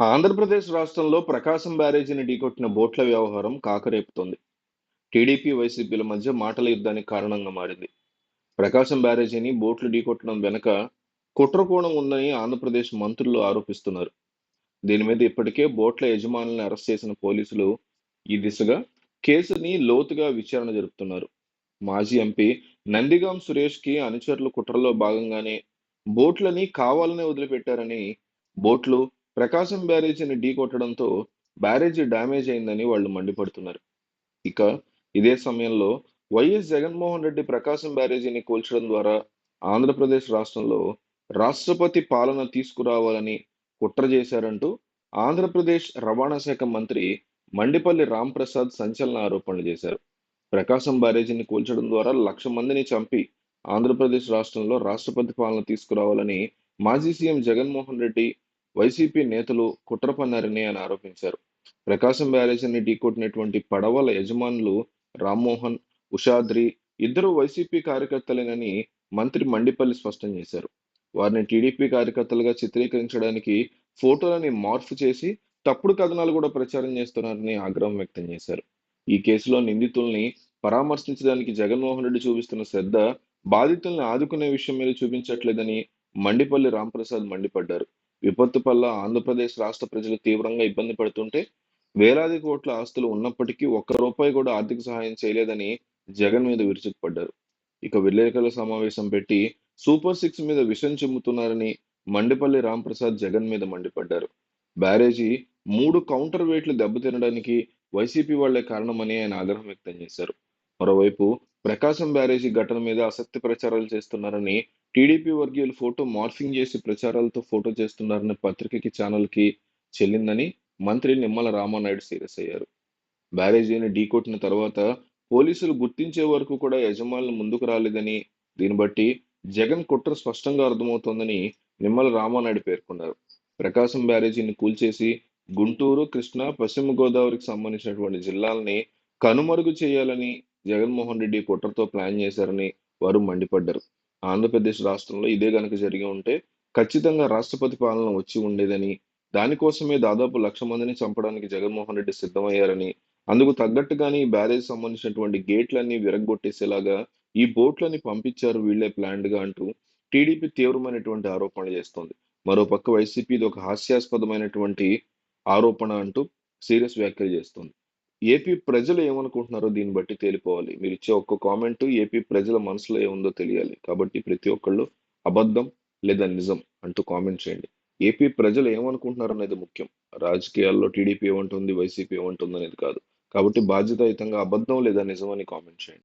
ఆంధ్రప్రదేశ్ రాష్ట్రంలో ప్రకాశం బ్యారేజీని ఢీకొట్టిన బోట్ల వ్యవహారం కాకరేపుతోంది. టీడీపీ, వైసీపీల మధ్య మాటల యుద్ధానికి కారణంగా మారింది. ప్రకాశం బ్యారేజీని బోట్లు ఢీకొట్టడం వెనక కుట్రకోణం ఉందని ఆంధ్రప్రదేశ్ మంత్రులు ఆరోపిస్తున్నారు. దీని మీద ఇప్పటికే బోట్ల యజమానులను అరెస్ట్ చేసిన పోలీసులు ఈ దిశగా కేసుని లోతుగా విచారణ జరుపుతున్నారు. మాజీ ఎంపీ నందిగాం సురేష్ కి అనుచరులు కుట్రలో భాగంగానే బోట్లని కావాలనే వదిలిపెట్టారని, బోట్లు ప్రకాశం బ్యారేజీని ఢీకొట్టడంతో బ్యారేజీ డ్యామేజ్ అయిందని వాళ్ళు మండిపడుతున్నారు. ఇక ఇదే సమయంలో వైఎస్ జగన్మోహన్ రెడ్డి ప్రకాశం బ్యారేజీని కూల్చడం ద్వారా ఆంధ్రప్రదేశ్ రాష్ట్రంలో రాష్ట్రపతి పాలన తీసుకురావాలని కుట్ర చేశారంటూ ఆంధ్రప్రదేశ్ రవాణా శాఖ మంత్రి మండిపల్లి రాంప్రసాద్ సంచలన ఆరోపణలు చేశారు. ప్రకాశం బ్యారేజీని కూల్చడం ద్వారా 1,00,000 మందిని చంపి ఆంధ్రప్రదేశ్ రాష్ట్రంలో రాష్ట్రపతి పాలన తీసుకురావాలని మాజీ సీఎం జగన్మోహన్ రెడ్డి, వైసీపీ నేతలు కుట్ర పన్నారని ఆయన ఆరోపించారు. ప్రకాశం బ్యారేజీని ఢీకొట్టినటువంటి పడవల యజమానులు రామ్మోహన్, ఉషాద్రి ఇద్దరు వైసీపీ కార్యకర్తలేనని మంత్రి మండిపల్లి స్పష్టం చేశారు. వారిని టీడీపీ కార్యకర్తలుగా చిత్రీకరించడానికి ఫోటోలని మార్ఫ్ చేసి తప్పుడు కథనాలు కూడా ప్రచారం చేస్తున్నారని ఆగ్రహం వ్యక్తం చేశారు. ఈ కేసులో నిందితుల్ని పరామర్శించడానికి జగన్మోహన్ రెడ్డి చూపిస్తున్న శ్రద్ధ బాధితుల్ని ఆదుకునే విషయం మీద చూపించట్లేదని మండిపల్లి రాంప్రసాద్ మండిపడ్డారు. విపత్తు పల్ల ఆంధ్రప్రదేశ్ రాష్ట్ర ప్రజలు తీవ్రంగా ఇబ్బంది పడుతుంటే వేలాది కోట్ల ఆస్తులు ఉన్నప్పటికీ ఒక్క రూపాయి కూడా ఆర్థిక సహాయం చేయలేదని జగన్ మీద విరుచుకుపడ్డారు. ఇక విలేకరుల సమావేశం పెట్టి సూపర్ సిక్స్ మీద విషం చిమ్ముతున్నారని మండిపల్లి రాంప్రసాద్ జగన్ మీద మండిపడ్డారు. బ్యారేజీ 3 కౌంటర్ వెయిట్లు దెబ్బతినడానికి వైసీపీ వాళ్లే కారణమని ఆయన ఆగ్రహం వ్యక్తం చేశారు. మరోవైపు ప్రకాశం బ్యారేజీ ఘటన మీద అసత్య ప్రచారాలు చేస్తున్నారని, టీడీపీ వర్గీయులు ఫోటో మార్ఫింగ్ చేసి ప్రచారాలతో ఫోటో చేస్తున్నారని పత్రికకి, ఛానల్‌కి చెల్లిందని మంత్రి నిమ్మల రామానాయుడు సీరియస్ అయ్యారు. బ్యారేజీని ఢీకొట్టిన తర్వాత పోలీసులు గుర్తించే వరకు కూడా యజమానులు ముందుకు రాలేదని, దీన్ని బట్టి జగన్ కుట్ర స్పష్టంగా అర్థమవుతోందని నిమ్మల రామానాయుడు పేర్కొన్నారు. ప్రకాశం బ్యారేజీని కూల్చేసి గుంటూరు, కృష్ణా, పశ్చిమ గోదావరికి సంబంధించినటువంటి జిల్లాల్ని కనుమరుగు చేయాలని జగన్మోహన్ రెడ్డి కుట్రతో ప్లాన్ చేశారని వారు మండిపడ్డారు. ఆంధ్రప్రదేశ్ రాష్ట్రంలో ఇదే గనుక జరిగి ఉంటే ఖచ్చితంగా రాష్ట్రపతి పాలన వచ్చి ఉండేదని, దానికోసమే దాదాపు 1,00,000 మందిని చంపడానికి జగన్మోహన్ రెడ్డి సిద్ధమయ్యారని, అందుకు తగ్గట్టుగానే ఈ బ్యారేజ్ సంబంధించినటువంటి గేట్లన్నీ విరగ్గొట్టేసేలాగా ఈ బోట్లని పంపించారు వీళ్ళే ప్లాన్డ్‌గా అంటూ టీడీపీ తీవ్రమైనటువంటి ఆరోపణలు చేస్తోంది. మరోపక్క వైసీపీ ఇది ఒక హాస్యాస్పదమైనటువంటి ఆరోపణ అంటూ సీరియస్ వ్యాఖ్యలు చేస్తోంది. ఏపీ ప్రజలు ఏమనుకుంటున్నారో దీన్ని బట్టి తేలిపోవాలి. మీరిచ్చే ఒక్క కామెంటు ఏపీ ప్రజల మనసులో ఏముందో తెలియాలి. కాబట్టి ప్రతి ఒక్కళ్ళు అబద్ధం లేదా నిజం అంటూ కామెంట్ చేయండి. ఏపీ ప్రజలు ఏమనుకుంటున్నారనేది ముఖ్యం. రాజకీయాల్లో టీడీపీ ఏమంటుంది, వైసీపీ ఏమంటుంది అనేది కాదు. కాబట్టి బాధ్యతాయుతంగా అబద్ధం లేదా నిజం అని కామెంట్ చేయండి.